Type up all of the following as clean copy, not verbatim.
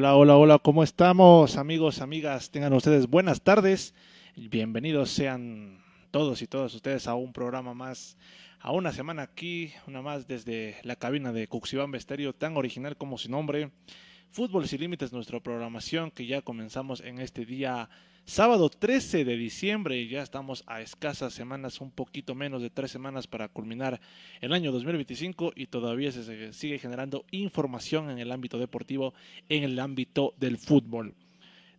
Hola, hola, hola, ¿cómo estamos, amigos, amigas? Tengan ustedes buenas tardes. Bienvenidos sean todos y todas ustedes a un programa más, a una semana aquí, una más desde la cabina de Cuxibamba Estéreo, tan original como su nombre. Fútbol sin límites, nuestra programación que ya comenzamos en este día sábado 13 de diciembre y ya estamos a escasas semanas, un poquito menos de 3 semanas para culminar el año 2025 y todavía se sigue generando información en el ámbito deportivo, en el ámbito del fútbol.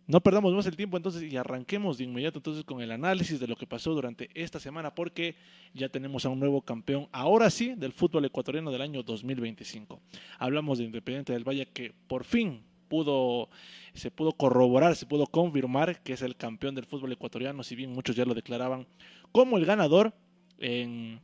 No perdamos más el tiempo entonces y arranquemos de inmediato entonces con el análisis de lo que pasó durante esta semana porque ya tenemos a un nuevo campeón, ahora sí, del fútbol ecuatoriano del año 2025. Hablamos de Independiente del Valle que por fin se pudo corroborar, se pudo confirmar que es el campeón del fútbol ecuatoriano, si bien muchos ya lo declaraban como el ganador en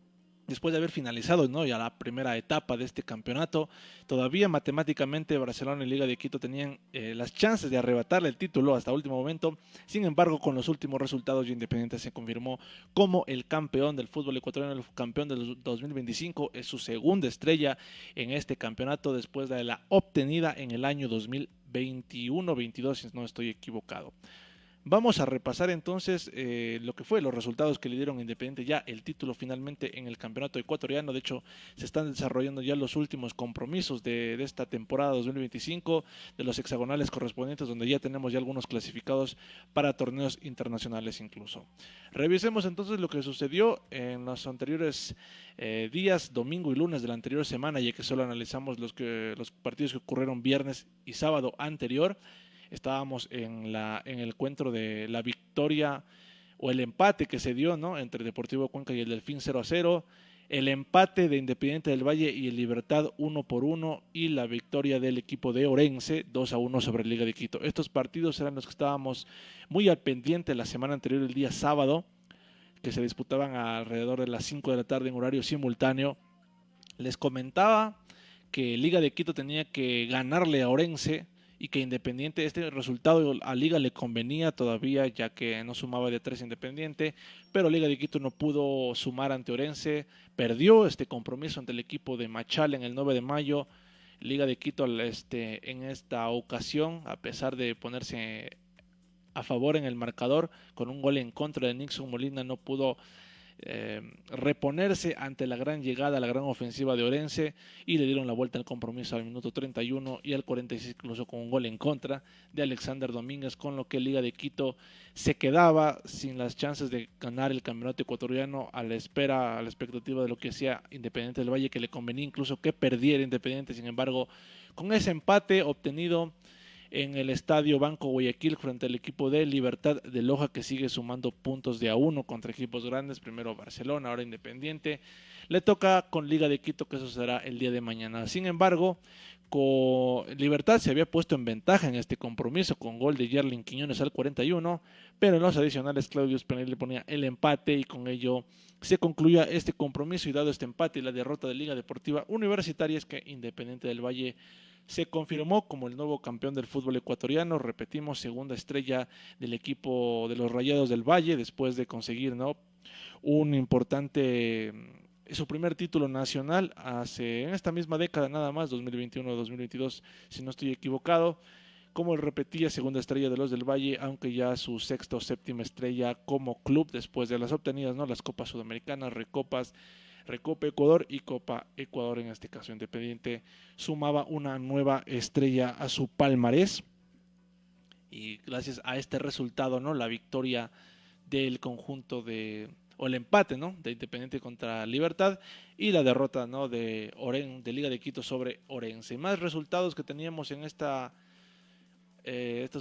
después de haber finalizado, ¿no?, ya la primera etapa de este campeonato. Todavía matemáticamente Barcelona y Liga de Quito tenían las chances de arrebatarle el título hasta último momento. Sin embargo, con los últimos resultados, Independiente se confirmó como el campeón del fútbol ecuatoriano, el campeón del 2025. Es su segunda estrella en este campeonato después de la obtenida en el año 2021-22, si no estoy equivocado. Vamos a repasar entonces lo que fue los resultados que le dieron a Independiente ya el título finalmente en el campeonato ecuatoriano. De hecho, se están desarrollando ya los últimos compromisos de esta temporada 2025, de los hexagonales correspondientes, donde ya tenemos ya algunos clasificados para torneos internacionales incluso. Revisemos entonces lo que sucedió en los anteriores días, domingo y lunes de la anterior semana, ya que solo analizamos los partidos que ocurrieron viernes y sábado anterior. Estábamos en el encuentro de la victoria o el empate que se dio, ¿no?, entre Deportivo Cuenca y el Delfín 0-0, el empate de Independiente del Valle y el Libertad 1-1 y la victoria del equipo de Orense 2-1 sobre Liga de Quito. Estos partidos eran los que estábamos muy al pendiente la semana anterior, el día sábado, que se disputaban alrededor de las 5 de la tarde en horario simultáneo. Les comentaba que Liga de Quito tenía que ganarle a Orense y que Independiente, este resultado a Liga le convenía todavía, ya que no sumaba de 3 Independiente, pero Liga de Quito no pudo sumar ante Orense, perdió este compromiso ante el equipo de Machala en el 9 de mayo. Liga de Quito en esta ocasión, a pesar de ponerse a favor en el marcador con un gol en contra de Nixon Molina, no pudo reponerse ante la gran llegada, la gran ofensiva de Orense, y le dieron la vuelta al compromiso al minuto 31 y al 46 incluso con un gol en contra de Alexander Domínguez, con lo que Liga de Quito se quedaba sin las chances de ganar el campeonato ecuatoriano, a la espera, a la expectativa de lo que hacía Independiente del Valle, que le convenía incluso que perdiera Independiente. Sin embargo, con ese empate obtenido en el estadio Banco Guayaquil frente al equipo de Libertad de Loja, que sigue sumando puntos de a uno contra equipos grandes, primero Barcelona, ahora Independiente. Le toca con Liga de Quito, que eso será el día de mañana. Sin embargo, con Libertad se había puesto en ventaja en este compromiso con gol de Yerlin Quiñones al 41, pero en los adicionales Claudio Espinel le ponía el empate y con ello se concluía este compromiso. Y dado este empate y la derrota de Liga Deportiva Universitaria, es que Independiente del Valle se confirmó como el nuevo campeón del fútbol ecuatoriano. Repetimos, segunda estrella del equipo de los Rayados del Valle después de conseguir, ¿no?, un importante, su primer título nacional en esta misma década nada más, 2021-2022, si no estoy equivocado. Como repetía, segunda estrella de los del Valle, aunque ya su sexta o séptima estrella como club después de las obtenidas, ¿no?, las Copas Sudamericanas, Recopa Ecuador y Copa Ecuador. En este caso Independiente sumaba una nueva estrella a su palmarés, y gracias a este resultado, ¿no?, la victoria del conjunto o el empate, ¿no?, de Independiente contra Libertad, y la derrota, ¿no?, de Liga de Quito sobre Orense. Más resultados que teníamos en estas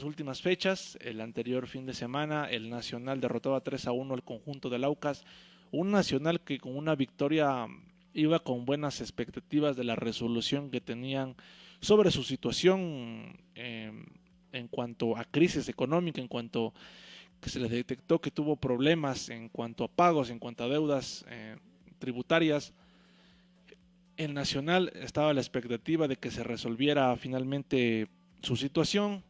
últimas fechas. El anterior fin de semana el Nacional derrotaba 3-1 al conjunto del Aucas, un Nacional que con una victoria iba con buenas expectativas de la resolución que tenían sobre su situación en cuanto a crisis económica, en cuanto que se les detectó que tuvo problemas en cuanto a pagos, en cuanto a deudas tributarias. El Nacional estaba a la expectativa de que se resolviera finalmente su situación,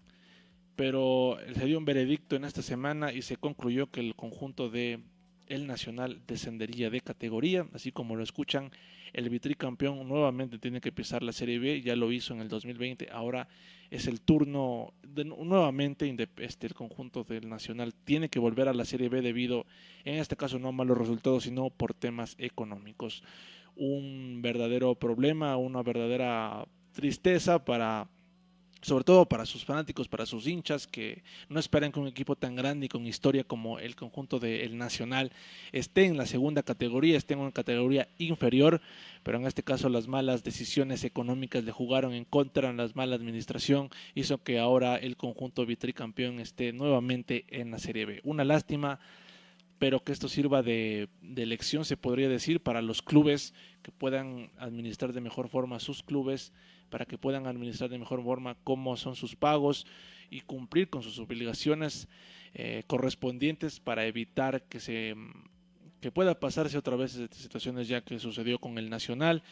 pero se dio un veredicto en esta semana y se concluyó que el conjunto de el Nacional descendería de categoría, así como lo escuchan. El vitricampeón nuevamente tiene que pisar la Serie B, ya lo hizo en el 2020, ahora es el turno de nuevamente el conjunto del Nacional tiene que volver a la Serie B debido, en este caso no a malos resultados, sino por temas económicos. Un verdadero problema, una verdadera tristeza sobre todo para sus fanáticos, para sus hinchas, que no esperan que un equipo tan grande y con historia como el conjunto del Nacional esté en la segunda categoría, esté en una categoría inferior, pero en este caso las malas decisiones económicas le jugaron en contra, la mala administración hizo que ahora el conjunto vitricampeón esté nuevamente en la Serie B. Una lástima, pero que esto sirva de lección, se podría decir, para los clubes que puedan administrar de mejor forma sus clubes, para que puedan administrar de mejor forma cómo son sus pagos y cumplir con sus obligaciones correspondientes para evitar que pueda pasarse otra vez situaciones ya que sucedió con el Nacional.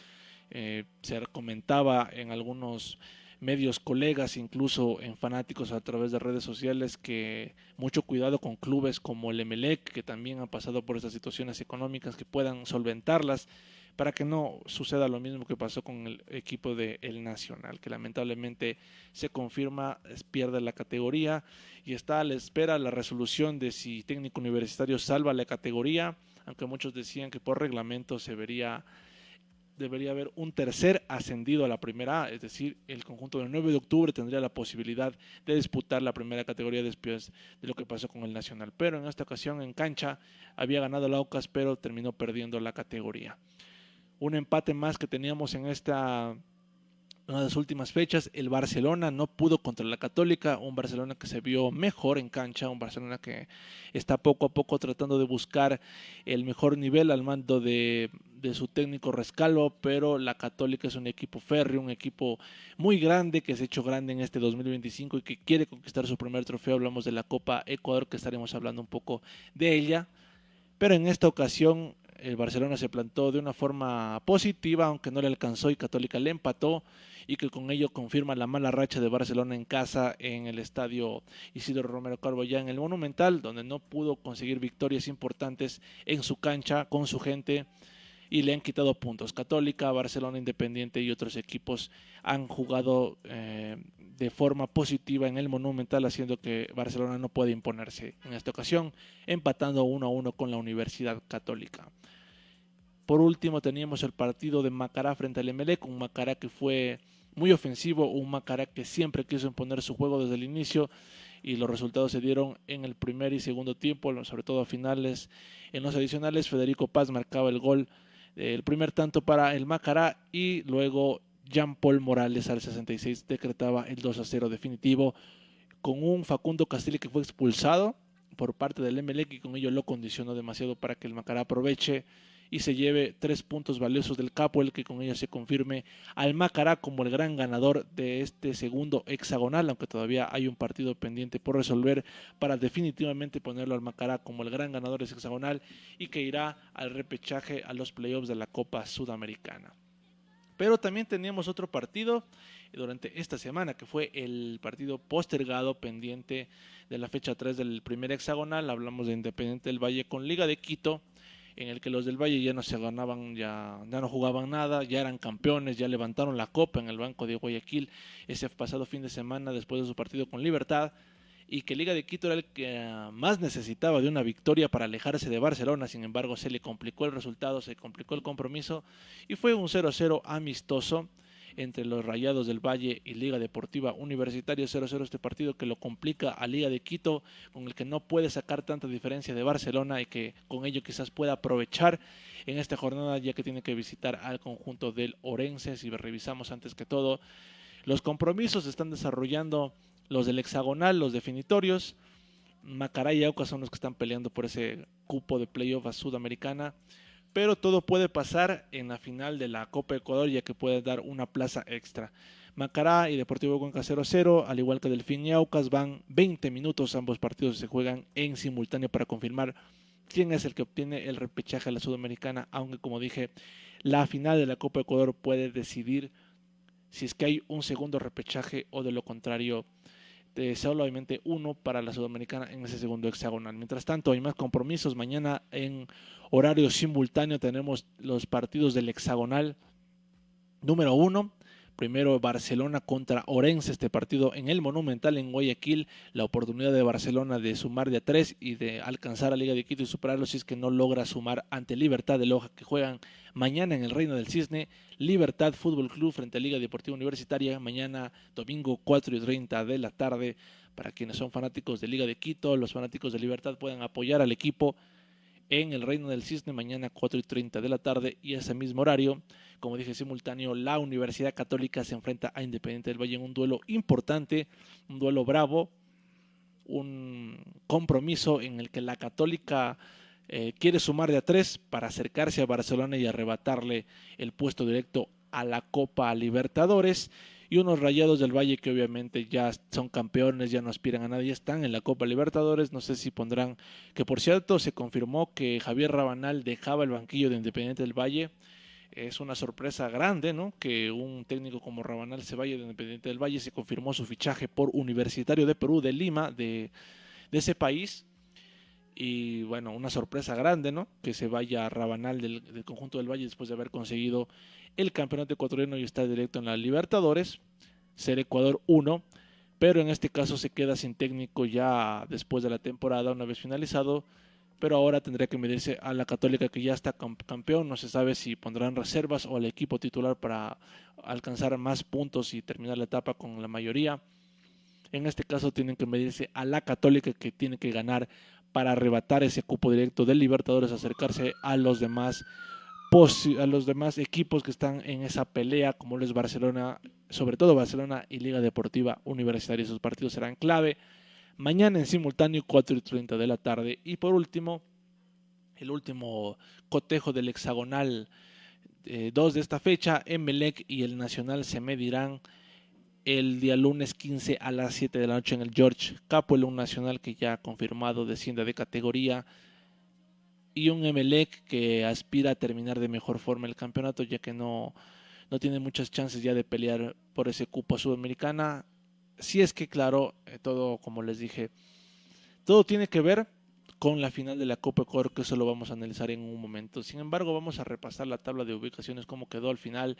Se comentaba en algunos medios colegas, incluso en fanáticos a través de redes sociales, que mucho cuidado con clubes como el Emelec, que también han pasado por estas situaciones económicas, que puedan solventarlas para que no suceda lo mismo que pasó con el equipo del Nacional, que lamentablemente se confirma, pierde la categoría y está a la espera la resolución de si Técnico Universitario salva la categoría, aunque muchos decían que por reglamento debería haber un tercer ascendido a la primera A, es decir, el conjunto del 9 de octubre tendría la posibilidad de disputar la primera categoría después de lo que pasó con el Nacional, pero en esta ocasión en cancha había ganado la Aucas, pero terminó perdiendo la categoría. Un empate más que teníamos en una de las últimas fechas, el Barcelona no pudo contra la Católica, un Barcelona que se vio mejor en cancha, un Barcelona que está poco a poco tratando de buscar el mejor nivel al mando de su técnico Rescalvo, pero la Católica es un equipo férreo, un equipo muy grande que se ha hecho grande en este 2025 y que quiere conquistar su primer trofeo. Hablamos de la Copa Ecuador, que estaremos hablando un poco de ella, pero en esta ocasión el Barcelona se plantó de una forma positiva, aunque no le alcanzó y Católica le empató, y que con ello confirma la mala racha de Barcelona en casa en el estadio Isidro Romero Carbo, ya en el Monumental, donde no pudo conseguir victorias importantes en su cancha con su gente y le han quitado puntos. Católica, Barcelona, Independiente y otros equipos han jugado de forma positiva en el Monumental, haciendo que Barcelona no pueda imponerse en esta ocasión, empatando 1-1 con la Universidad Católica. Por último teníamos el partido de Macará frente al Emelec, un Macará que fue muy ofensivo, un Macará que siempre quiso imponer su juego desde el inicio, y los resultados se dieron en el primer y segundo tiempo, sobre todo a finales. En los adicionales, Federico Paz marcaba el gol, el primer tanto para el Macará, y luego Jean-Paul Morales al 66 decretaba el 2-0 definitivo, con un Facundo Castillo que fue expulsado por parte del Emelec, y con ello lo condicionó demasiado para que el Macará aproveche y se lleve 3 puntos valiosos del Capo, el que con ello se confirme al Macará como el gran ganador de este segundo hexagonal, aunque todavía hay un partido pendiente por resolver para definitivamente ponerlo al Macará como el gran ganador de ese hexagonal, y que irá al repechaje a los playoffs de la Copa Sudamericana. Pero también teníamos otro partido durante esta semana, que fue el partido postergado pendiente de la fecha 3 del primer hexagonal. Hablamos de Independiente del Valle con Liga de Quito, en el que los del Valle ya no se ganaban, ya no jugaban nada, ya eran campeones, ya levantaron la copa en el Banco de Guayaquil ese pasado fin de semana después de su partido con Libertad, y que Liga de Quito era el que más necesitaba de una victoria para alejarse de Barcelona. Sin embargo, se le complicó el resultado, se complicó el compromiso, y fue un 0-0 amistoso entre los Rayados del Valle y Liga Deportiva Universitaria. 0-0 este partido que lo complica a Liga de Quito, con el que no puede sacar tanta diferencia de Barcelona, y que con ello quizás pueda aprovechar en esta jornada, ya que tiene que visitar al conjunto del Orense. Si revisamos antes que todo, los compromisos se están desarrollando los del hexagonal, los definitorios. Macará y Aucas son los que están peleando por ese cupo de playoff a Sudamericana, pero todo puede pasar en la final de la Copa Ecuador, ya que puede dar una plaza extra. Macará y Deportivo Cuenca 0-0, al igual que Delfín y Aucas, van 20 minutos, ambos partidos se juegan en simultáneo para confirmar quién es el que obtiene el repechaje a la Sudamericana, aunque como dije, la final de la Copa Ecuador puede decidir si es que hay un segundo repechaje o de lo contrario solamente uno para la Sudamericana en ese segundo hexagonal. Mientras tanto, hay más compromisos. Mañana en horario simultáneo tenemos los partidos del hexagonal número 1. Primero Barcelona contra Orense, este partido en el Monumental en Guayaquil, la oportunidad de Barcelona de sumar de a 3 y de alcanzar a Liga de Quito y superarlo si es que no logra sumar ante Libertad de Loja, que juegan mañana en el Reino del Cisne. Libertad Fútbol Club frente a Liga Deportiva Universitaria, mañana domingo 4:30 de la tarde. Para quienes son fanáticos de Liga de Quito, los fanáticos de Libertad pueden apoyar al equipo en el Reino del Cisne mañana 4:30 de la tarde, y ese mismo horario, como dije, simultáneo, la Universidad Católica se enfrenta a Independiente del Valle en un duelo importante, un duelo bravo, un compromiso en el que la Católica quiere sumar de a 3 para acercarse a Barcelona y arrebatarle el puesto directo a la Copa Libertadores. Y unos Rayados del Valle que obviamente ya son campeones, ya no aspiran a nadie, están en la Copa Libertadores. No sé si pondrán, que por cierto se confirmó que Javier Rabanal dejaba el banquillo de Independiente del Valle. Es una sorpresa grande, ¿no?, que un técnico como Rabanal se vaya de Independiente del Valle. Se confirmó su fichaje por Universitario de Perú, de Lima, de ese país. Y bueno, una sorpresa grande, ¿no?, que se vaya Rabanal del conjunto del Valle después de haber conseguido el campeonato ecuatoriano y está directo en la Libertadores, ser Ecuador 1, pero en este caso se queda sin técnico ya después de la temporada, una vez finalizado, pero ahora tendría que medirse a la Católica, que ya está campeón. No se sabe si pondrán reservas o al equipo titular para alcanzar más puntos y terminar la etapa con la mayoría. En este caso tienen que medirse a la Católica, que tiene que ganar para arrebatar ese cupo directo del Libertadores, acercarse a los demás equipos que están en esa pelea, como es Barcelona, sobre todo Barcelona y Liga Deportiva Universitaria. Esos partidos serán clave. Mañana en simultáneo 4:30 de la tarde. Y por último, el último cotejo del hexagonal 2 de esta fecha, Emelec y el Nacional se medirán el día lunes 15 a las 7 de la noche en el George Capwell, un Nacional que ya ha confirmado desciende de categoría, y un Emelec que aspira a terminar de mejor forma el campeonato, ya que no tiene muchas chances ya de pelear por ese cupo sudamericana. Si es que, claro, todo, como les dije, todo tiene que ver con la final de la Copa Ecuador, que eso lo vamos a analizar en un momento. Sin embargo, vamos a repasar la tabla de ubicaciones, cómo quedó al final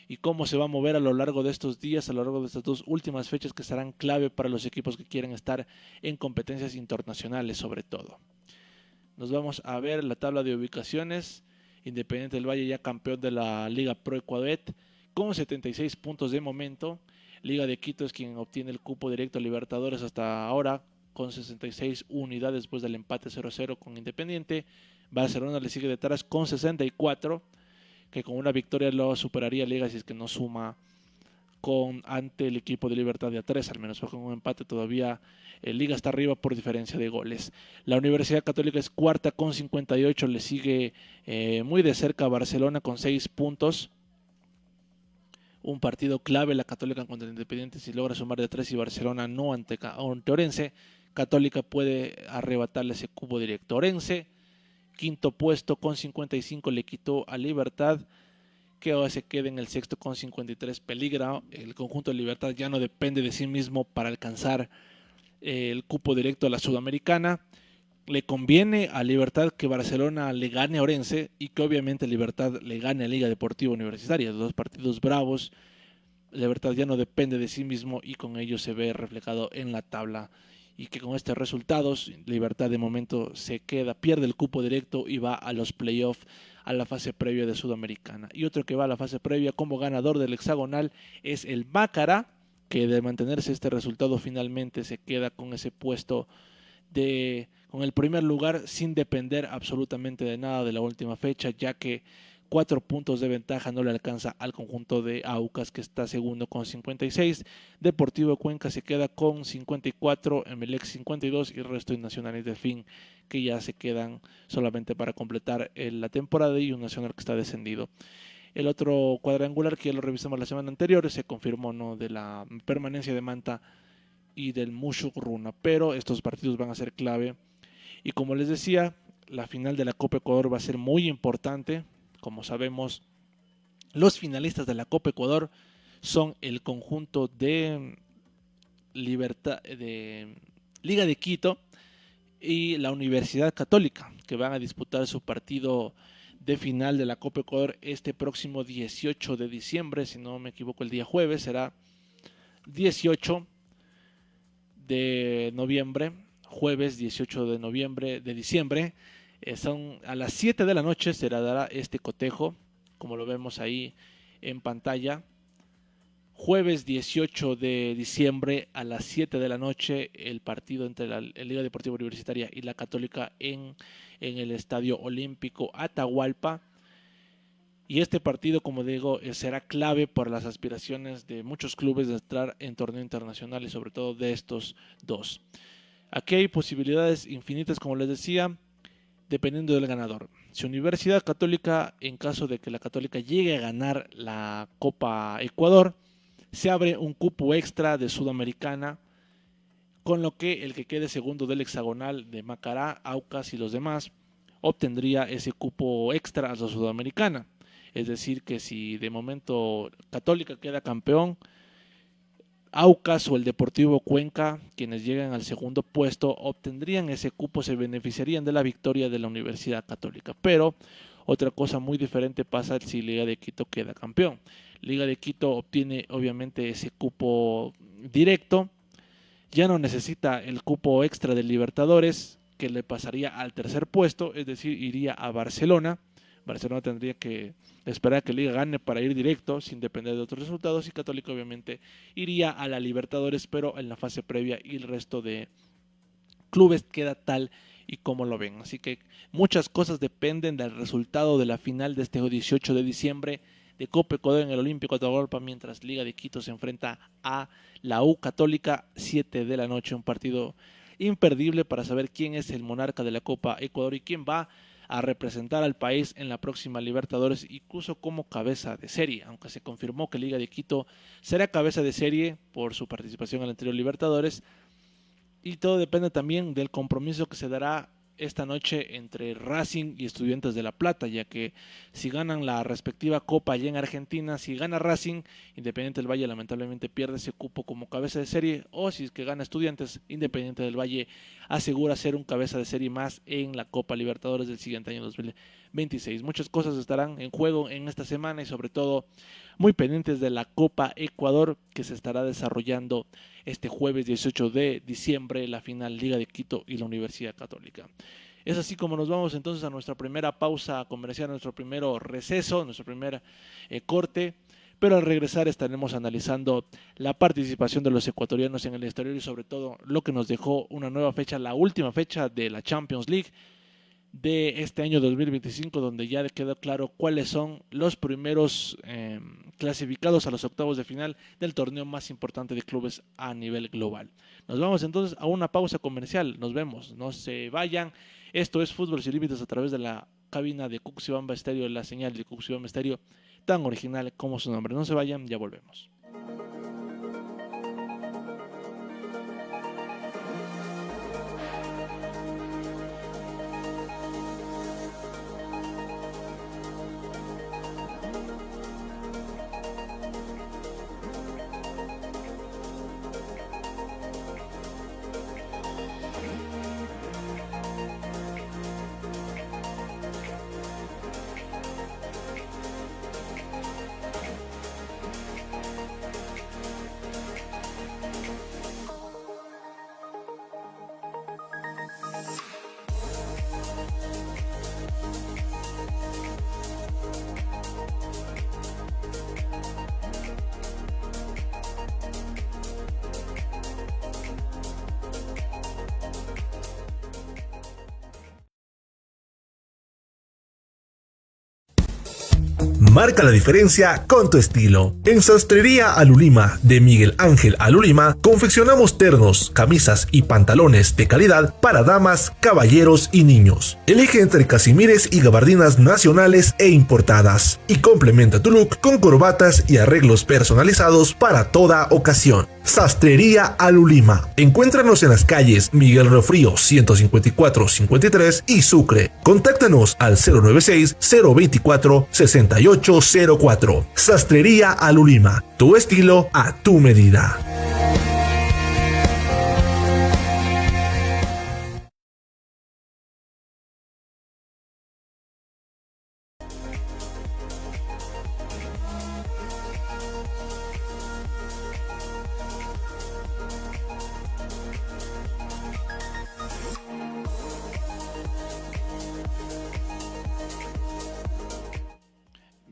y cómo se va a mover a lo largo de estos días, a lo largo de estas dos últimas fechas que serán clave para los equipos que quieren estar en competencias internacionales sobre todo. Nos vamos a ver la tabla de ubicaciones. Independiente del Valle ya campeón de la Liga Pro Ecuadet con 76 puntos de momento. Liga de Quito es quien obtiene el cupo directo a Libertadores hasta ahora con 66 unidades después del empate 0-0 con Independiente. Barcelona le sigue detrás con 64, que con una victoria lo superaría Liga si es que no suma ante el equipo de Libertad de A3, al menos con un empate todavía Liga está arriba por diferencia de goles. La Universidad Católica es cuarta con 58, le sigue muy de cerca Barcelona con 6 puntos. Un partido clave la Católica contra el Independiente, si logra sumar de 3 y Barcelona no ante Orense. Católica puede arrebatarle ese cupo directo. Orense, quinto puesto con 55, le quitó a Libertad, que ahora se queda en el sexto con 53. Peligra, el conjunto de Libertad ya no depende de sí mismo para alcanzar el cupo directo a la Sudamericana. Le conviene a Libertad que Barcelona le gane a Orense y que obviamente Libertad le gane a Liga Deportiva Universitaria. Dos partidos bravos. Libertad ya no depende de sí mismo y con ello se ve reflejado en la tabla. Y que con estos resultados, Libertad de momento pierde el cupo directo y va a los playoffs, a la fase previa de Sudamericana. Y otro que va a la fase previa como ganador del hexagonal es el Macará, que de mantenerse este resultado finalmente se queda con ese puesto con el primer lugar sin depender absolutamente de nada de la última fecha, ya que 4 puntos de ventaja no le alcanza al conjunto de Aucas, que está segundo con 56. Deportivo Cuenca se queda con 54, Emelec 52 y el resto de nacionales de fin que ya se quedan solamente para completar la temporada, y un nacional que está descendido. El otro cuadrangular que ya lo revisamos la semana anterior se confirmó, ¿no?, de la permanencia de Manta y del Mushuk Runa, pero estos partidos van a ser clave. Y como les decía, la final de la Copa Ecuador va a ser muy importante. Como sabemos, los finalistas de la Copa Ecuador son el conjunto de Liga de Quito y la Universidad Católica, que van a disputar su partido de final de la Copa Ecuador este próximo 18 de diciembre, si no me equivoco el día jueves, será 18 de noviembre, jueves 18 de diciembre, son a las 7 de la noche se dará este cotejo, como lo vemos ahí en pantalla. Jueves 18 de diciembre a las 7 de la noche el partido entre la Liga Deportiva Universitaria y la Católica en el Estadio Olímpico Atahualpa. Y este partido, como digo, será clave por las aspiraciones de muchos clubes de entrar en torneo internacional y sobre todo de estos dos. Aquí hay posibilidades infinitas, como les decía, dependiendo del ganador. Si Universidad Católica, en caso de que la Católica llegue a ganar la Copa Ecuador, se abre un cupo extra de Sudamericana, con lo que el que quede segundo del hexagonal de Macará, Aucas y los demás obtendría ese cupo extra a la Sudamericana. Es decir, que si de momento Católica queda campeón, Aucas o el Deportivo Cuenca, quienes llegan al segundo puesto, obtendrían ese cupo, se beneficiarían de la victoria de la Universidad Católica. Pero otra cosa muy diferente pasa si Liga de Quito queda campeón. Liga de Quito obtiene obviamente ese cupo directo, ya no necesita el cupo extra de Libertadores, que le pasaría al tercer puesto, es decir, iría a Barcelona. Barcelona tendría que esperar a que Liga gane para ir directo, sin depender de otros resultados, y Católica obviamente iría a la Libertadores, pero en la fase previa, y el resto de clubes queda tal y como lo ven. Así que muchas cosas dependen del resultado de la final de este 18 de diciembre de Copa Ecuador en el Olímpico Atahualpa, mientras Liga de Quito se enfrenta a la U Católica, 7 de la noche, un partido imperdible para saber quién es el monarca de la Copa Ecuador y quién va a representar al país en la próxima Libertadores, incluso como cabeza de serie, aunque se confirmó que Liga de Quito será cabeza de serie por su participación en el anterior Libertadores, y todo depende también del compromiso que se dará esta noche entre Racing y Estudiantes de La Plata, ya que si ganan la respectiva Copa allá en Argentina, si gana Racing, Independiente del Valle lamentablemente pierde ese cupo como cabeza de serie, o si es que gana Estudiantes, Independiente del Valle asegura ser un cabeza de serie más en la Copa Libertadores del siguiente año 2026. Muchas cosas estarán en juego en esta semana y sobre todo muy pendientes de la Copa Ecuador, que se estará desarrollando este jueves 18 de diciembre, la final Liga de Quito y la Universidad Católica. Es así como nos vamos entonces a nuestra primera pausa comercial, nuestro primero receso, nuestro primer corte, pero al regresar estaremos analizando la participación de los ecuatorianos en el exterior y sobre todo lo que nos dejó una nueva fecha, la última fecha de la Champions League de este año 2025, donde ya quedó claro cuáles son los primeros clasificados a los octavos de final del torneo más importante de clubes a nivel global. Nos vamos entonces a una pausa comercial, nos vemos, no se vayan. Esto es Fútbol Sin Límites a través de la cabina de Cuxibamba Estéreo, la señal de Cuxibamba Estéreo, tan original como su nombre. No se vayan, ya volvemos. Marca la diferencia con tu estilo. En Sastrería Alulima de Miguel Ángel Alulima confeccionamos ternos, camisas y pantalones de calidad para damas, caballeros y niños. Elige entre casimires y gabardinas nacionales e importadas y complementa tu look con corbatas y arreglos personalizados para toda ocasión. Sastrería Alulima. Encuéntranos en las calles Miguel Refrío 154-53 y Sucre. Contáctanos al 096-024-6804. Sastrería Alulima. Tu estilo a tu medida.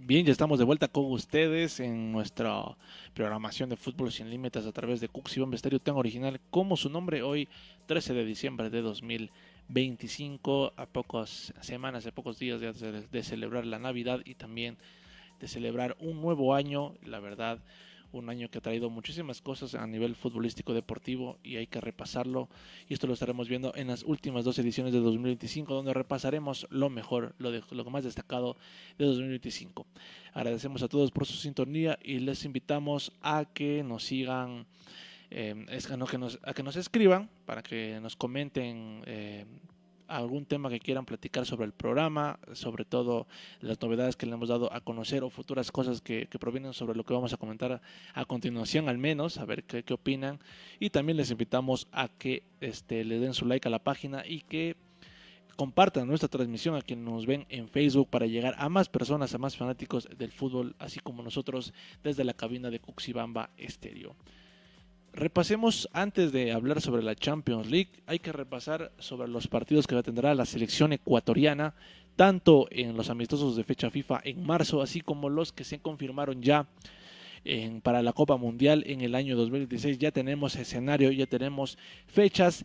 Bien, ya estamos de vuelta con ustedes en nuestra programación de Fútbol Sin Límites a través de Cux y Bomba Estéreo tan original como su nombre. Hoy 13 de diciembre de 2025, a pocas semanas, a pocos días de celebrar la Navidad y también de celebrar un nuevo año. La verdad, un año que ha traído muchísimas cosas a nivel futbolístico deportivo y hay que repasarlo, y esto lo estaremos viendo en las últimas dos ediciones de 2025, donde repasaremos lo mejor, lo más destacado de 2025. Agradecemos a todos por su sintonía y les invitamos a que nos sigan, a que nos escriban para que nos comenten algún tema que quieran platicar sobre el programa, sobre todo las novedades que le hemos dado a conocer o futuras cosas que provienen sobre lo que vamos a comentar a continuación, al menos, a ver qué opinan. Y también les invitamos a que le den su like a la página y que compartan nuestra transmisión a quienes nos ven en Facebook para llegar a más personas, a más fanáticos del fútbol, así como nosotros desde la cabina de Cuxibamba Estéreo. Repasemos, antes de hablar sobre la Champions League, hay que repasar sobre los partidos que tendrá la selección ecuatoriana, tanto en los amistosos de fecha FIFA en marzo, así como los que se confirmaron ya para la Copa Mundial en el año 2026. Ya tenemos escenario, ya tenemos fechas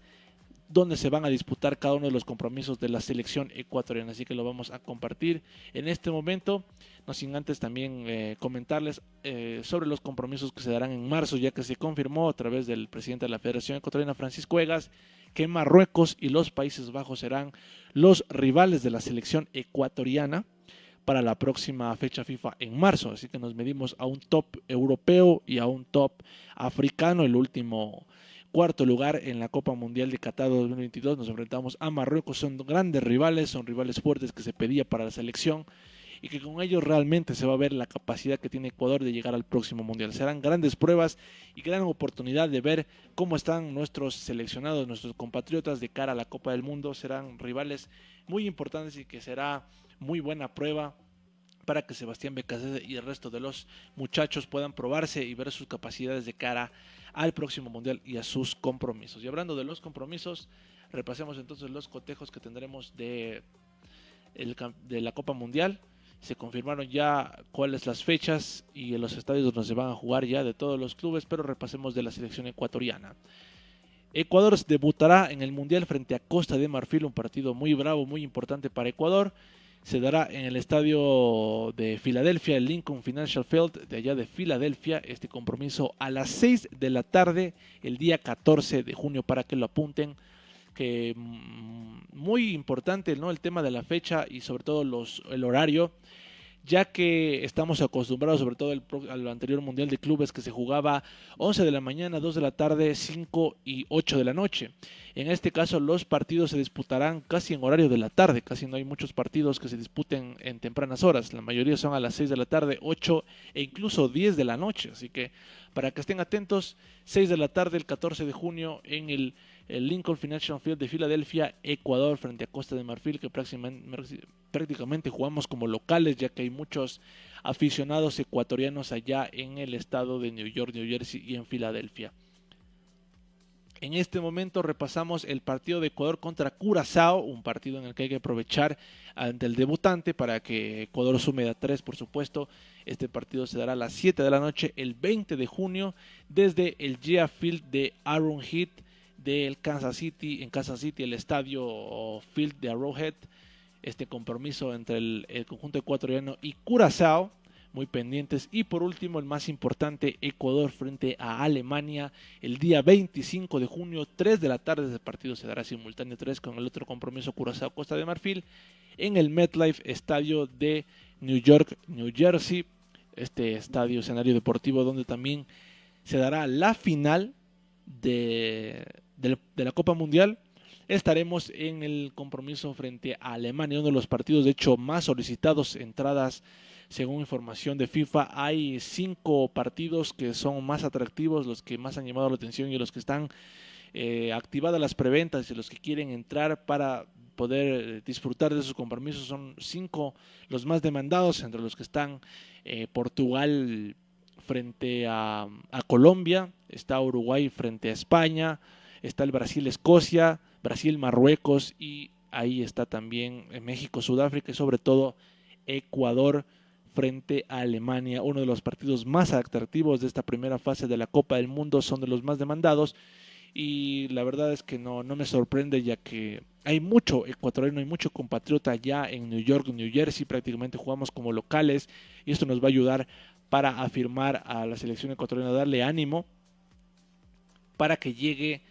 donde se van a disputar cada uno de los compromisos de la selección ecuatoriana, así que lo vamos a compartir en este momento, no sin antes también comentarles sobre los compromisos que se darán en marzo, ya que se confirmó a través del presidente de la Federación Ecuatoriana, Francisco Egas, que Marruecos y los Países Bajos serán los rivales de la selección ecuatoriana para la próxima fecha FIFA en marzo, así que nos medimos a un top europeo y a un top africano. El último cuarto lugar en la Copa Mundial de Qatar 2022, nos enfrentamos a Marruecos. Son grandes rivales, son rivales fuertes que se pedía para la selección y que con ellos realmente se va a ver la capacidad que tiene Ecuador de llegar al próximo Mundial. Serán grandes pruebas y gran oportunidad de ver cómo están nuestros seleccionados, nuestros compatriotas de cara a la Copa del Mundo. Serán rivales muy importantes y que será muy buena prueba para que Sebastián Becasese y el resto de los muchachos puedan probarse y ver sus capacidades de cara al próximo Mundial y a sus compromisos. Y hablando de los compromisos, repasemos entonces los cotejos que tendremos de la Copa Mundial. Se confirmaron ya cuáles las fechas y en los estadios donde se van a jugar ya de todos los clubes, pero repasemos de la selección ecuatoriana. Ecuador debutará en el Mundial frente a Costa de Marfil, un partido muy bravo, muy importante para Ecuador. Se dará en el estadio de Filadelfia, el Lincoln Financial Field de allá de Filadelfia, este compromiso a las 6 de la tarde, el día 14 de junio, para que lo apunten, que muy importante, ¿no?, el tema de la fecha y sobre todo el horario, ya que estamos acostumbrados, sobre todo al anterior Mundial de Clubes, que se jugaba 11 de la mañana, 2 de la tarde, 5 y 8 de la noche. En este caso los partidos se disputarán casi en horario de la tarde, casi no hay muchos partidos que se disputen en tempranas horas, la mayoría son a las 6 de la tarde, 8 e incluso 10 de la noche, así que para que estén atentos, 6 de la tarde el 14 de junio en el Lincoln Financial Field de Filadelfia, Ecuador frente a Costa de Marfil, que prácticamente jugamos como locales, ya que hay muchos aficionados ecuatorianos allá en el estado de New York, New Jersey y en Filadelfia. En este momento repasamos el partido de Ecuador contra Curazao, un partido en el que hay que aprovechar ante el debutante para que Ecuador sume a 3, por supuesto. Este partido se dará a las 7 de la noche el 20 de junio desde el GEA Field de Arrowhead del Kansas City, en Kansas City, el estadio Field de Arrowhead. Este compromiso entre el conjunto ecuatoriano y Curazao, muy pendientes. Y por último, el más importante, Ecuador frente a Alemania el día 25 de junio, 3 de la tarde. Ese partido se dará simultáneo 3 con el otro compromiso, Curazao Costa de Marfil, en el MetLife Estadio de New York, New Jersey, este estadio escenario deportivo donde también se dará la final de la Copa Mundial. Estaremos en el compromiso frente a Alemania, uno de los partidos de hecho más solicitados, entradas según información de FIFA. Hay 5 partidos que son más atractivos, los que más han llamado la atención y los que están activadas las preventas y los que quieren entrar para poder disfrutar de esos compromisos. Son 5 los más demandados, entre los que están Portugal frente a Colombia, está Uruguay frente a España, está el Brasil-Escocia, Brasil-Marruecos y ahí está también México-Sudáfrica y sobre todo Ecuador frente a Alemania, uno de los partidos más atractivos de esta primera fase de la Copa del Mundo, son de los más demandados, y la verdad es que no me sorprende, ya que hay mucho ecuatoriano y mucho compatriota ya en New York, New Jersey, prácticamente jugamos como locales, y esto nos va a ayudar para afirmar a la selección ecuatoriana, darle ánimo para que llegue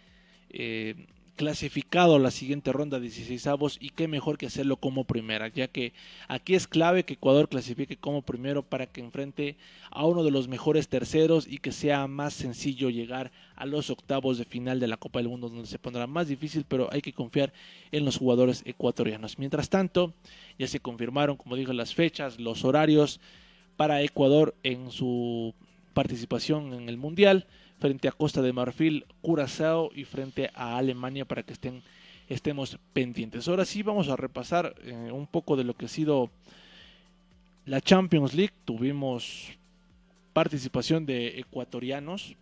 clasificado a la siguiente ronda de 16avos, y qué mejor que hacerlo como primera, ya que aquí es clave que Ecuador clasifique como primero para que enfrente a uno de los mejores terceros y que sea más sencillo llegar a los octavos de final de la Copa del Mundo, donde se pondrá más difícil, pero hay que confiar en los jugadores ecuatorianos. Mientras tanto, ya se confirmaron, como dije, las fechas, los horarios para Ecuador en su participación en el Mundial, frente a Costa de Marfil, Curazao y frente a Alemania, para que estemos pendientes. Ahora sí vamos a repasar un poco de lo que ha sido la Champions League. Tuvimos participación de ecuatorianos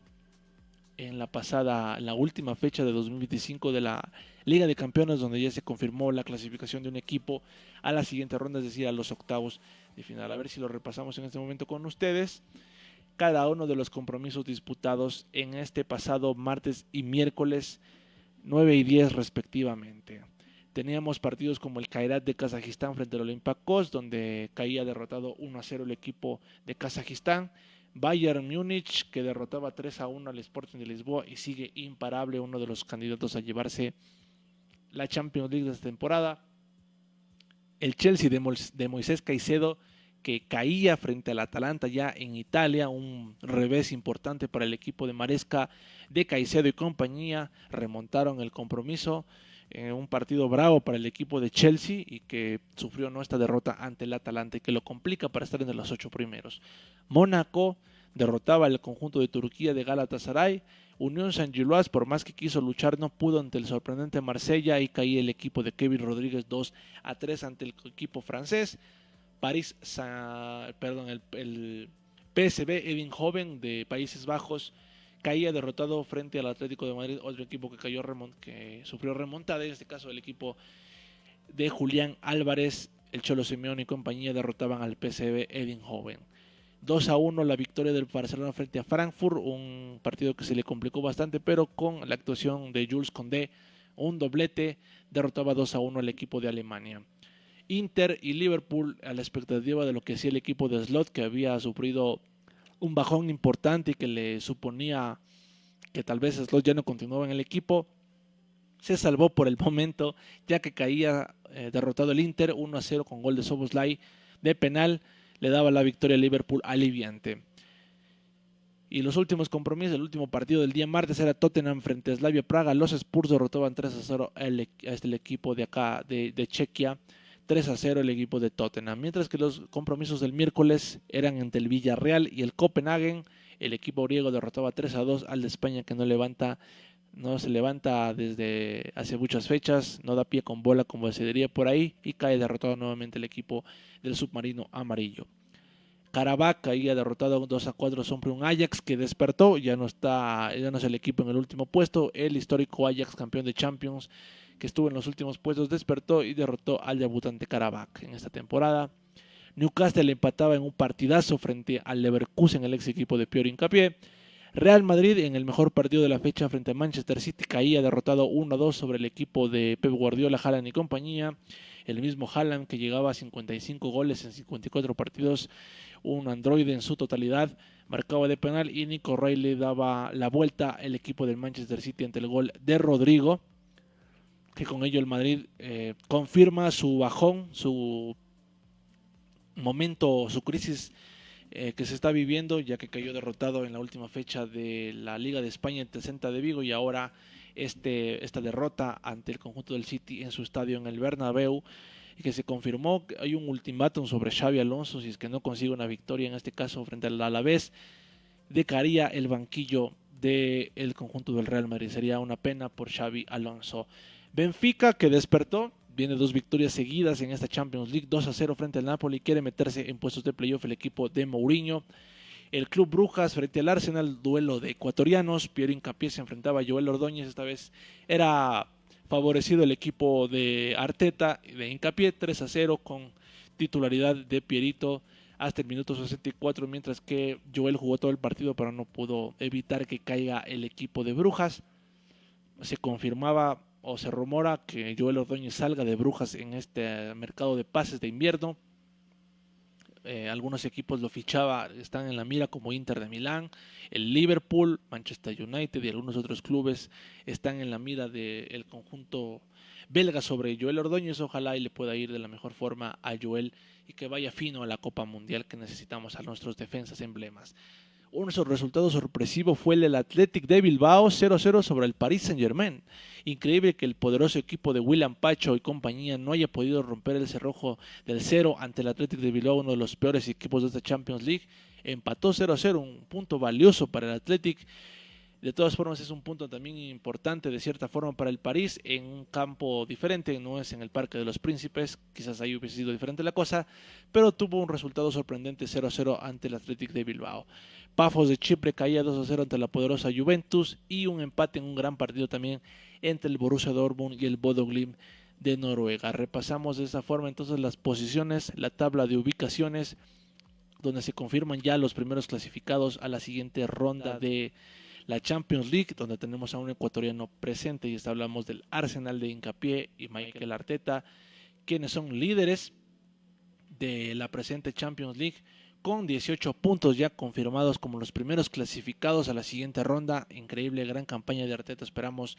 en la última fecha de 2025 de la Liga de Campeones, donde ya se confirmó la clasificación de un equipo a la siguiente ronda, es decir, a los octavos de final. A ver si lo repasamos en este momento con ustedes. Cada uno de los compromisos disputados en este pasado martes y miércoles 9 y 10 respectivamente. Teníamos partidos como el Kairat de Kazajistán frente al Olympiacos, donde caía derrotado 1-0 el equipo de Kazajistán. Bayern Múnich, que derrotaba 3-1 al Sporting de Lisboa y sigue imparable, uno de los candidatos a llevarse la Champions League de esta temporada. El Chelsea de Moisés Caicedo, que caía frente al Atalanta ya en Italia, un revés importante para el equipo de Maresca, de Caicedo y compañía. Remontaron el compromiso, un partido bravo para el equipo de Chelsea, y que sufrió esta derrota ante el Atalanta y que lo complica para estar entre los 8 primeros. Mónaco derrotaba al conjunto de Turquía de Galatasaray. Unión Saint-Gilloise, por más que quiso luchar, no pudo ante el sorprendente Marsella, y caía el equipo de Kevin Rodríguez 2-3 ante el equipo francés. El PSV Eindhoven de Países Bajos caía derrotado frente al Atlético de Madrid, otro equipo que sufrió remontada, en este caso el equipo de Julián Álvarez. El Cholo Simeone y compañía derrotaban al PSV Eindhoven. 2-1 la victoria del Barcelona frente a Frankfurt, un partido que se le complicó bastante, pero con la actuación de Jules Koundé, un doblete, derrotaba 2-1 al equipo de Alemania. Inter y Liverpool, a la expectativa de lo que hacía el equipo de Slot, que había sufrido un bajón importante y que le suponía que tal vez Slot ya no continuaba en el equipo, se salvó por el momento, ya que caía derrotado el Inter 1-0 con gol de Szoboszlai de penal, le daba la victoria al Liverpool aliviante. Y los últimos compromisos, el último partido del día martes era Tottenham frente a Slavia Praga. Los Spurs derrotaban 3-0 el equipo de acá de Chequia, 3-0 el equipo de Tottenham. Mientras que los compromisos del miércoles eran entre el Villarreal y el Copenhagen. El equipo griego derrotaba 3-2 al de España, que no se levanta desde hace muchas fechas, no da pie con bola, como se diría por ahí, y cae derrotado nuevamente el equipo del submarino amarillo. Karabakh caía derrotado 2-4 sobre un Ajax que despertó, ya no es el equipo en el último puesto. El histórico Ajax, campeón de Champions, que estuvo en los últimos puestos, despertó y derrotó al debutante Karabakh en esta temporada. Newcastle empataba en un partidazo frente al Leverkusen, el ex equipo de Piero Hincapié. Real Madrid, en el mejor partido de la fecha frente a Manchester City, caía derrotado 1-2 sobre el equipo de Pep Guardiola, Haaland y compañía. El mismo Haaland, que llegaba a 55 goles en 54 partidos, un androide en su totalidad, marcaba de penal, y Nico Reilly daba la vuelta al equipo del Manchester City ante el gol de Rodrigo, que con ello el Madrid confirma su bajón, su momento, su crisis que se está viviendo, ya que cayó derrotado en la última fecha de la Liga de España ante el Celta de Vigo, y ahora esta derrota ante el conjunto del City en su estadio en el Bernabéu, y que se confirmó que hay un ultimátum sobre Xabi Alonso. Si es que no consigue una victoria, en este caso frente al Alavés, decaería el banquillo del conjunto del Real Madrid. Sería una pena por Xabi Alonso. Benfica, que despertó, viene 2 victorias seguidas en esta Champions League, 2-0 frente al Napoli, quiere meterse en puestos de playoff el equipo de Mourinho. El Club Brujas frente al Arsenal, duelo de ecuatorianos. Piero Hincapié se enfrentaba a Joel Ordóñez. Esta vez era favorecido el equipo de Arteta, de Hincapié, 3-0 con titularidad de Pierito hasta el minuto 64, mientras que Joel jugó todo el partido pero no pudo evitar que caiga el equipo de Brujas. Se confirmaba o se rumora que Joel Ordóñez salga de Brujas en este mercado de pases de invierno. Algunos equipos lo fichaba, están en la mira, como Inter de Milán, el Liverpool, Manchester United y algunos otros clubes están en la mira del conjunto belga sobre Joel Ordóñez. Ojalá y le pueda ir de la mejor forma a Joel y que vaya fino a la Copa Mundial que necesitamos a nuestros defensas emblemas. Un resultado sorpresivo fue el del Athletic de Bilbao 0-0 sobre el Paris Saint-Germain. Increíble que el poderoso equipo de William Pacho y compañía no haya podido romper el cerrojo del 0 ante el Athletic de Bilbao, uno de los peores equipos de esta Champions League. Empató 0-0, un punto valioso para el Athletic. De todas formas es un punto también importante de cierta forma para el París en un campo diferente, no es en el Parque de los Príncipes, quizás ahí hubiese sido diferente la cosa, pero tuvo un resultado sorprendente 0-0 ante el Athletic de Bilbao. Pafos de Chipre caía 2-0 ante la poderosa Juventus y un empate en un gran partido también entre el Borussia Dortmund y el Bodo Glimt de Noruega. Repasamos de esa forma entonces las posiciones, la tabla de ubicaciones, donde se confirman ya los primeros clasificados a la siguiente ronda de la Champions League, donde tenemos a un ecuatoriano presente, y hablamos del Arsenal de Hincapié y Mikel Arteta, quienes son líderes de la presente Champions League, con 18 puntos ya confirmados como los primeros clasificados a la siguiente ronda. Increíble, gran campaña de Arteta, esperamos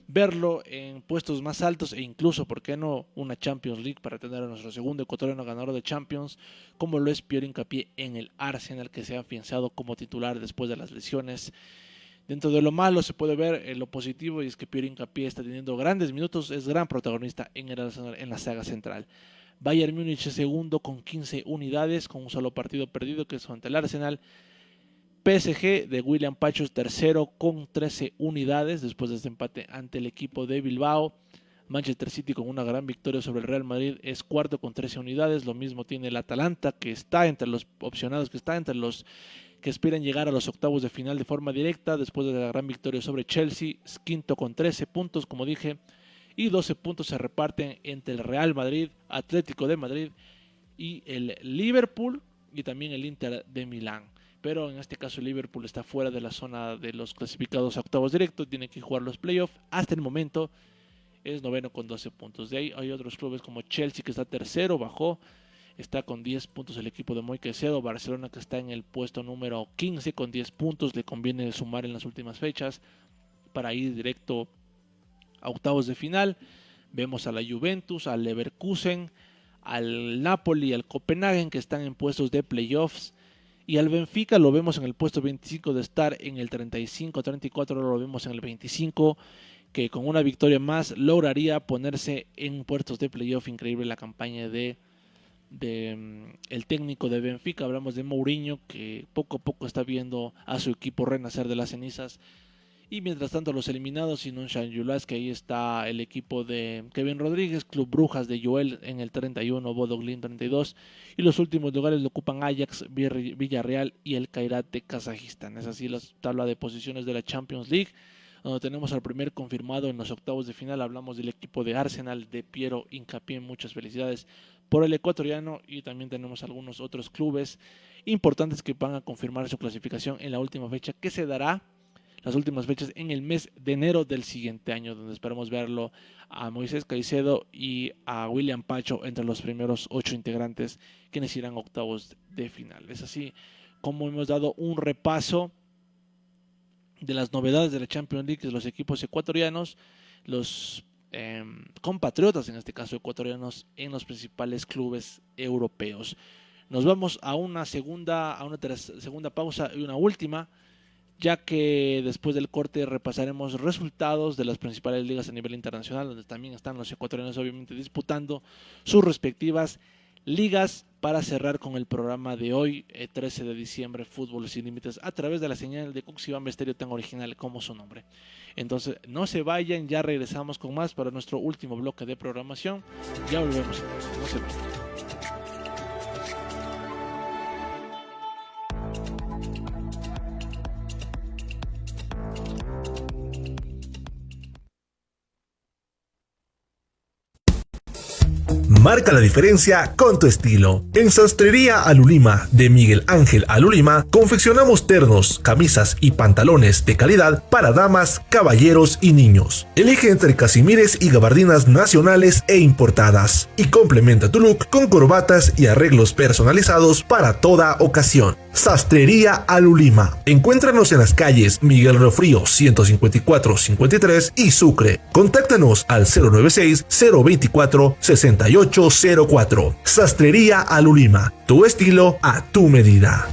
verlo en puestos más altos e incluso, ¿por qué no?, una Champions League para tener a nuestro segundo ecuatoriano ganador de Champions, como lo es Pierre Hincapié en el Arsenal, que se ha afianzado como titular después de las lesiones. Dentro de lo malo se puede ver lo positivo, y es que Pierre Hincapié está teniendo grandes minutos, es gran protagonista en el Arsenal en la saga central. Bayern Múnich es segundo con 15 unidades, con un solo partido perdido, que es ante el Arsenal. PSG de William Pacho es tercero con 13 unidades después de este empate ante el equipo de Bilbao. Manchester City, con una gran victoria sobre el Real Madrid, es cuarto con 13 unidades. Lo mismo tiene el Atalanta, que está entre los opcionados, que está entre los que aspiran llegar a los octavos de final de forma directa después de la gran victoria sobre Chelsea. Es quinto con 13 puntos, como dije, y 12 puntos se reparten entre el Real Madrid, Atlético de Madrid y el Liverpool, y también el Inter de Milán. Pero en este caso el Liverpool está fuera de la zona de los clasificados a octavos directos, tiene que jugar los playoffs. Hasta el momento es noveno con 12 puntos. De ahí hay otros clubes como Chelsea, que está tercero, bajó, está con 10 puntos el equipo de Moy Caicedo. Barcelona, que está en el puesto número 15 con 10 puntos, le conviene sumar en las últimas fechas para ir directo a octavos de final. Vemos a la Juventus, al Leverkusen, al Napoli, al Copenhagen, que están en puestos de playoffs, y al Benfica lo vemos en el puesto 25 de estar en el 35-34, ahora lo vemos en el 25, que con una victoria más lograría ponerse en puestos de playoff. Increíble la campaña de el técnico de Benfica. Hablamos de Mourinho, que poco a poco está viendo a su equipo renacer de las cenizas. Y mientras tanto los eliminados, sin un Shangri-Las, que ahí está el equipo de Kevin Rodríguez, Club Brujas de Joel en el 31, Bodo Glimt 32, y los últimos lugares lo ocupan Ajax, Villarreal y el Kairat de Kazajistán. Es así la tabla de posiciones de la Champions League, donde tenemos al primer confirmado en los octavos de final. Hablamos del equipo de Arsenal de Piero Hincapié. Muchas felicidades por el ecuatoriano, y también tenemos algunos otros clubes importantes que van a confirmar su clasificación en la última fecha, que se dará las últimas fechas en el mes de enero del siguiente año, donde esperamos verlo a Moisés Caicedo y a William Pacho entre los primeros 8 integrantes quienes irán a octavos de final. Es así como hemos dado un repaso de las novedades de la Champions League de los equipos ecuatorianos, los compatriotas en este caso ecuatorianos en los principales clubes europeos. Nos vamos a una segunda pausa y una última, ya que después del corte repasaremos resultados de las principales ligas a nivel internacional, donde también están los ecuatorianos obviamente disputando sus respectivas ligas, para cerrar con el programa de hoy, 13 de diciembre, Fútbol Sin Límites, a través de la señal de Cuxibamba Estéreo, tan original como su nombre. Entonces no se vayan, ya regresamos con más para nuestro último bloque de programación. Ya volvemos, no se vayan. Marca la diferencia con tu estilo. En Sastrería Alulima de Miguel Ángel Alulima confeccionamos ternos, camisas y pantalones de calidad para damas, caballeros y niños. Elige entre casimires y gabardinas nacionales e importadas y complementa tu look con corbatas y arreglos personalizados para toda ocasión. Sastrería Alulima. Encuéntranos en las calles Miguel Riofrío 154-53 y Sucre. Contáctanos al 096-024-6804. Sastrería Alulima. Tu estilo a tu medida.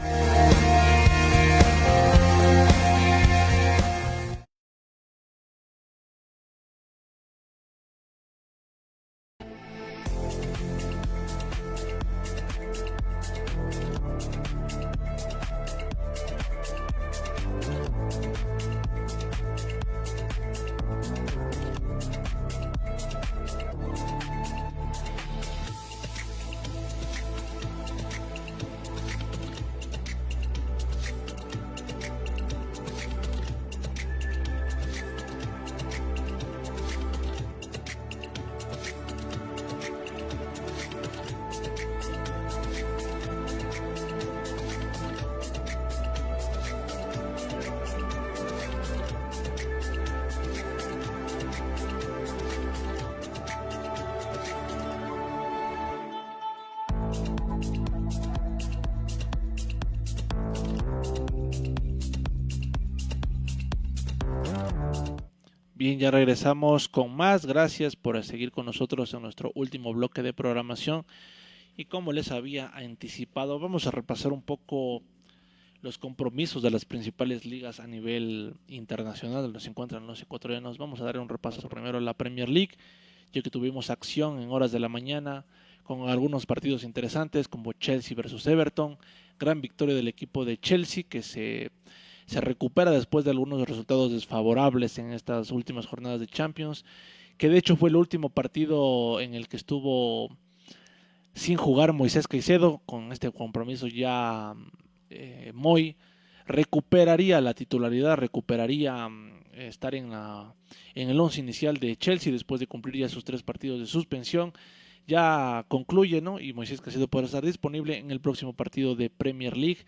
Bien, ya regresamos con más. Gracias por seguir con nosotros en nuestro último bloque de programación. Y como les había anticipado, vamos a repasar un poco los compromisos de las principales ligas a nivel internacional donde se encuentran los ecuatorianos. Vamos a dar un repaso primero a la Premier League, ya que tuvimos acción en horas de la mañana con algunos partidos interesantes como Chelsea versus Everton. Gran victoria del equipo de Chelsea que se recupera después de algunos resultados desfavorables en estas últimas jornadas de Champions, que de hecho fue el último partido en el que estuvo sin jugar Moisés Caicedo. Con este compromiso ya Moy recuperaría la titularidad, recuperaría estar en el once inicial de Chelsea después de cumplir ya sus 3 partidos de suspensión. Ya concluye, ¿no? Y Moisés Caicedo podrá estar disponible en el próximo partido de Premier League.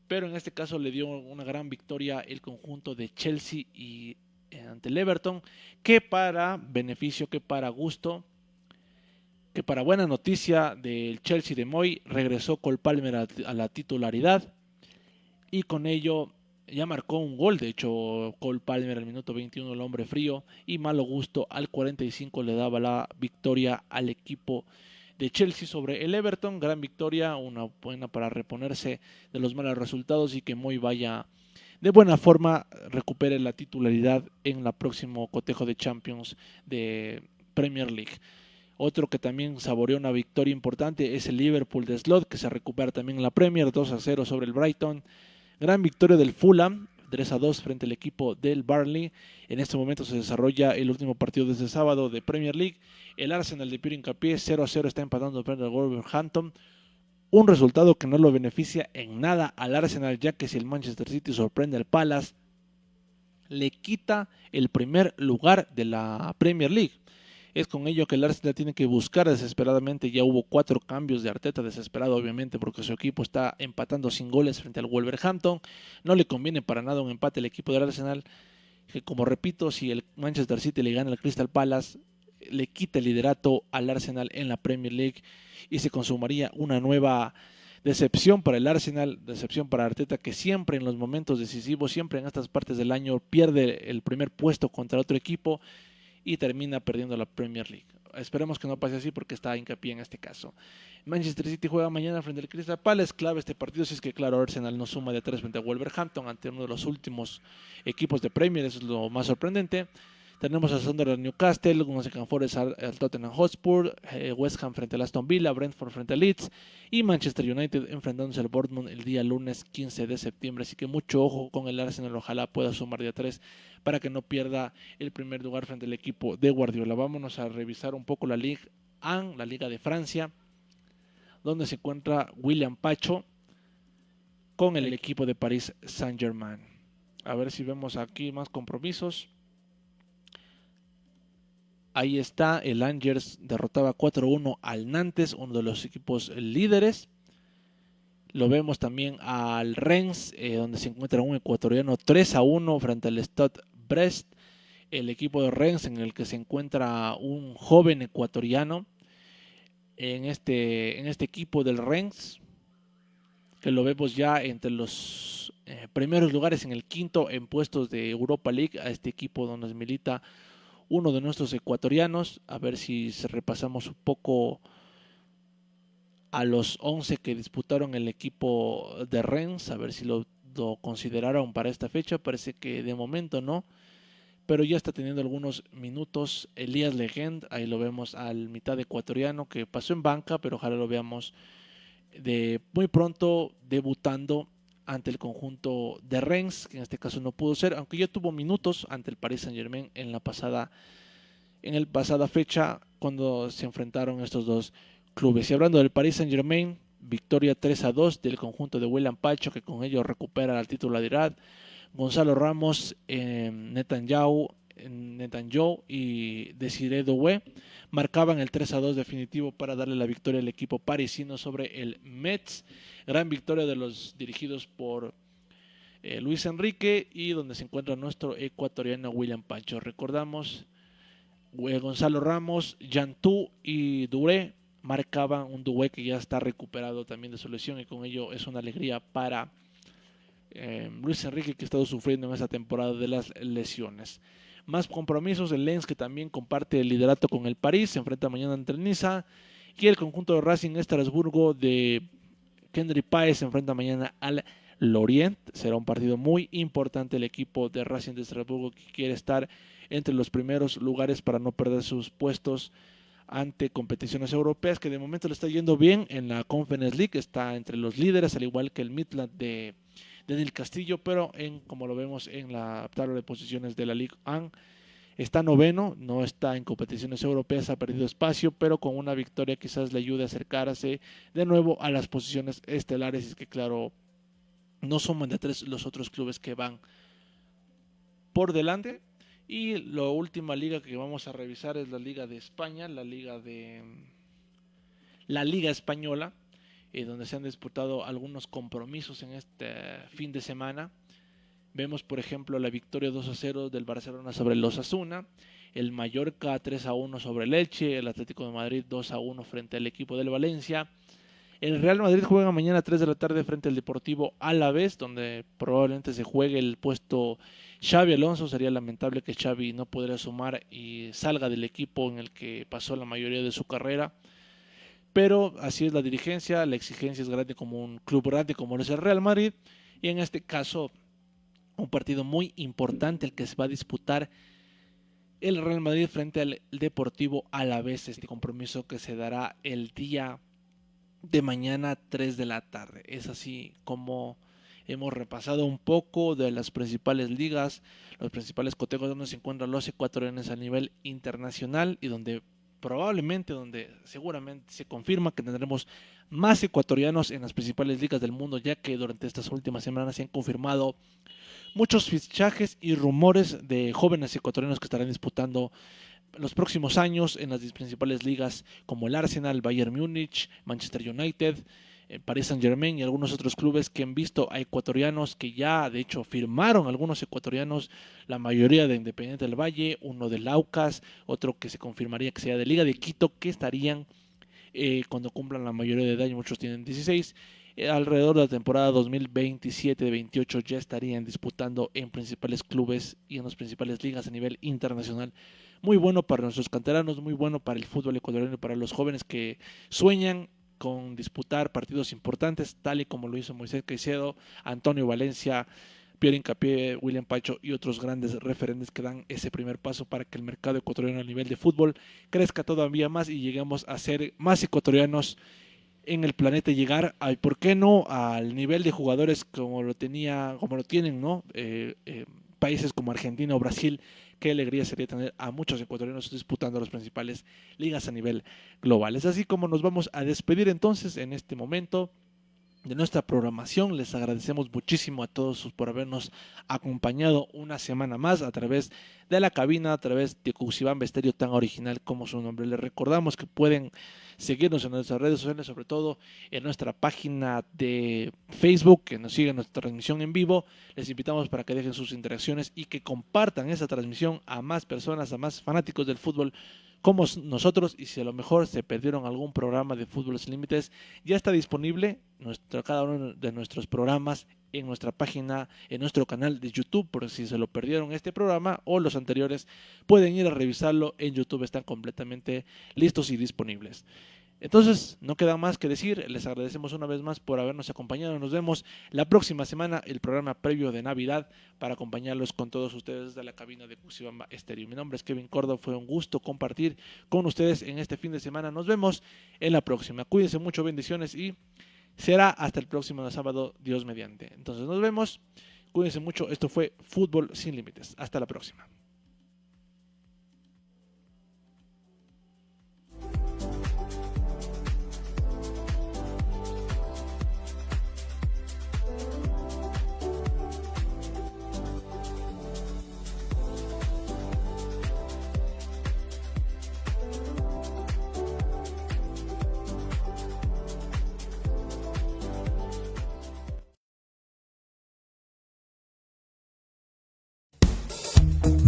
Pero en este caso le dio una gran victoria el conjunto de Chelsea y ante el Everton, que para beneficio, que para gusto, que para buena noticia del Chelsea de Moy, regresó Cole Palmer a la titularidad y con ello ya marcó un gol. De hecho, Cole Palmer al minuto 21, el hombre frío, y Malo Gusto al 45 le daba la victoria al equipo de Chelsea sobre el Everton. Gran victoria, una buena para reponerse de los malos resultados y que Moy vaya de buena forma, recupere la titularidad en el próximo cotejo de Champions de Premier League. Otro que también saboreó una victoria importante es el Liverpool de Slot, que se recupera también en la Premier, 2-0 sobre el Brighton. Gran victoria del Fulham, 3-2 frente al equipo del Burnley. En este momento se desarrolla el último partido de este sábado de Premier League. El Arsenal de Pierre Hincapié 0-0 está empatando frente al Wolverhampton. Un resultado que no lo beneficia en nada al Arsenal, ya que si el Manchester City sorprende al Palace, le quita el primer lugar de la Premier League. Es con ello que el Arsenal tiene que buscar desesperadamente. Ya hubo 4 cambios de Arteta, desesperado obviamente porque su equipo está empatando sin goles frente al Wolverhampton. No le conviene para nada un empate al equipo del Arsenal, que como repito, si el Manchester City le gana al Crystal Palace, le quita el liderato al Arsenal en la Premier League y se consumaría una nueva decepción para el Arsenal, decepción para Arteta, que siempre en los momentos decisivos, siempre en estas partes del año pierde el primer puesto contra otro equipo y termina perdiendo la Premier League. Esperemos que no pase así porque está hincapié en este caso. Manchester City juega mañana frente al Crystal Palace. Clave este partido si es que, claro, Arsenal no suma de 3 frente a Wolverhampton ante uno de los últimos equipos de Premier. Eso es lo más sorprendente. Tenemos a Sunderland Newcastle, Nottingham Forest al Tottenham Hotspur, West Ham frente al Aston Villa, Brentford frente al Leeds y Manchester United enfrentándose al Bournemouth el día lunes 15 de septiembre. Así que mucho ojo con el Arsenal, ojalá pueda sumar de a 3 para que no pierda el primer lugar frente al equipo de Guardiola. Vámonos a revisar un poco la Ligue 1, la Liga de Francia, donde se encuentra William Pacho con el equipo de Paris Saint-Germain. A ver si vemos aquí más compromisos. Ahí está, el Angers derrotaba 4-1 al Nantes, uno de los equipos líderes. Lo vemos también al Rennes, donde se encuentra un ecuatoriano 3-1 frente al Stade Brest. El equipo de Rennes en el que se encuentra un joven ecuatoriano en este equipo del Rennes, que lo vemos ya entre los primeros lugares, en el quinto en puestos de Europa League, a este equipo donde milita uno de nuestros ecuatorianos. A ver si repasamos un poco a los 11 que disputaron el equipo de Rennes, a ver si lo consideraron para esta fecha. Parece que de momento no, pero ya está teniendo algunos minutos Elías Legend. Ahí lo vemos al mitad ecuatoriano que pasó en banca, pero ojalá lo veamos de muy pronto debutando ante el conjunto de Rennes, que en este caso no pudo ser, aunque ya tuvo minutos ante el Paris Saint-Germain en la pasada fecha cuando se enfrentaron estos dos clubes. Y hablando del Paris Saint-Germain, victoria 3-2 del conjunto de William Pacho, que con ello recupera la titularidad. Gonzalo Ramos, Netanyahu y Desiré Doué marcaban el 3-2 definitivo para darle la victoria al equipo parisino sobre el Metz. Gran victoria de los dirigidos por Luis Enrique, y donde se encuentra nuestro ecuatoriano William Pacho. Recordamos, Gonzalo Ramos, Yantú y Doué marcaban un Doué que ya está recuperado también de su lesión, y con ello es una alegría para Luis Enrique, que ha estado sufriendo en esta temporada de las lesiones. Más compromisos, el Lens, que también comparte el liderato con el París, se enfrenta mañana ante el Niza, y el conjunto de Racing Estrasburgo de Kendry Páez se enfrenta mañana al Lorient. Será un partido muy importante. El equipo de Racing de Estrasburgo, que quiere estar entre los primeros lugares para no perder sus puestos ante competiciones europeas, que de momento le está yendo bien en la Conference League, está entre los líderes, al igual que el Midland de Del Castillo, pero como lo vemos en la tabla de posiciones de la Ligue 1, está noveno, no está en competiciones europeas, ha perdido espacio, pero con una victoria quizás le ayude a acercarse de nuevo a las posiciones estelares. Y es que claro, no suman de 3 los otros clubes que van por delante. Y la última liga que vamos a revisar es la Liga de España, la Liga Española, donde se han disputado algunos compromisos en este fin de semana. Vemos, por ejemplo, la victoria 2-0 del Barcelona sobre el Osasuna, el Mallorca 3-1 sobre el Elche, el Atlético de Madrid 2-1 frente al equipo del Valencia. El Real Madrid juega mañana a 3 de la tarde frente al Deportivo Alavés, donde probablemente se juegue el puesto Xabi Alonso. Sería lamentable que Xavi no pudiera sumar y salga del equipo en el que pasó la mayoría de su carrera. Pero así es la dirigencia, la exigencia es grande como un club grande como es el Real Madrid. Y en este caso, un partido muy importante el que se va a disputar el Real Madrid frente al Deportivo Alavés. Este compromiso que se dará el día de mañana 3 de la tarde. Es así como hemos repasado un poco de las principales ligas, los principales cotejos donde se encuentran los ecuatorianos a nivel internacional, y donde seguramente se confirma que tendremos más ecuatorianos en las principales ligas del mundo, ya que durante estas últimas semanas se han confirmado muchos fichajes y rumores de jóvenes ecuatorianos que estarán disputando los próximos años en las principales ligas como el Arsenal, Bayern Múnich, Manchester United, Paris Saint-Germain y algunos otros clubes que han visto a ecuatorianos que ya de hecho firmaron, algunos ecuatorianos, la mayoría de Independiente del Valle, uno del Aucas, otro que se confirmaría que sea de Liga de Quito, que estarían cuando cumplan la mayoría de edad, y muchos tienen 16, alrededor de la temporada 2027-28 ya estarían disputando en principales clubes y en las principales ligas a nivel internacional. Muy bueno para nuestros canteranos, muy bueno para el fútbol ecuatoriano y para los jóvenes que sueñan con disputar partidos importantes, tal y como lo hizo Moisés Caicedo, Antonio Valencia, Pierre Hincapié, William Pacho y otros grandes referentes que dan ese primer paso para que el mercado ecuatoriano a nivel de fútbol crezca todavía más y lleguemos a ser más ecuatorianos en el planeta, llegar al, ¿por qué no?, al nivel de jugadores como lo tienen, ¿no? Países como Argentina o Brasil. Qué alegría sería tener a muchos ecuatorianos disputando las principales ligas a nivel global. Es así como nos vamos a despedir entonces en este momento. de nuestra programación. Les agradecemos muchísimo a todos por habernos acompañado una semana más a través de la cabina, a través de Cuxibamba Estéreo, tan original como su nombre. Les recordamos que pueden seguirnos en nuestras redes sociales, sobre todo en nuestra página de Facebook, que nos sigan nuestra transmisión en vivo. Les invitamos para que dejen sus interacciones y que compartan esa transmisión a más personas, a más fanáticos del fútbol como nosotros. Y si a lo mejor se perdieron algún programa de Fútbol Sin Límites, ya está disponible cada uno de nuestros programas en nuestra página, en nuestro canal de YouTube. Por si se lo perdieron este programa o los anteriores, pueden ir a revisarlo en YouTube, están completamente listos y disponibles. Entonces, no queda más que decir, les agradecemos una vez más por habernos acompañado. Nos vemos la próxima semana, el programa previo de Navidad, para acompañarlos con todos ustedes desde la cabina de Cuxibamba Estéreo. Mi nombre es Kevin Córdoba, fue un gusto compartir con ustedes en este fin de semana. Nos vemos en la próxima. Cuídense mucho, bendiciones, y será hasta el próximo sábado, Dios mediante. Entonces nos vemos, cuídense mucho. Esto fue Fútbol Sin Límites. Hasta la próxima.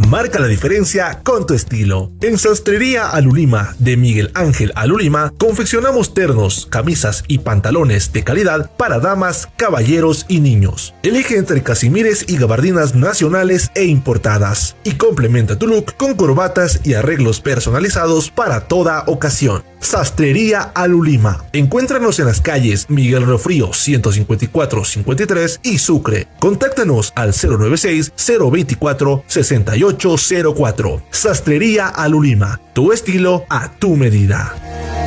Marca la diferencia con tu estilo. En Sastrería Alulima de Miguel Ángel Alulima confeccionamos ternos, camisas y pantalones de calidad para damas, caballeros y niños. Elige entre casimires y gabardinas nacionales e importadas y complementa tu look con corbatas y arreglos personalizados para toda ocasión. Sastrería Alulima. Encuéntranos en las calles Miguel Refrío 154-53 y Sucre. Contáctanos al 096-024-6804. Sastrería Alulima. Tu estilo a tu medida.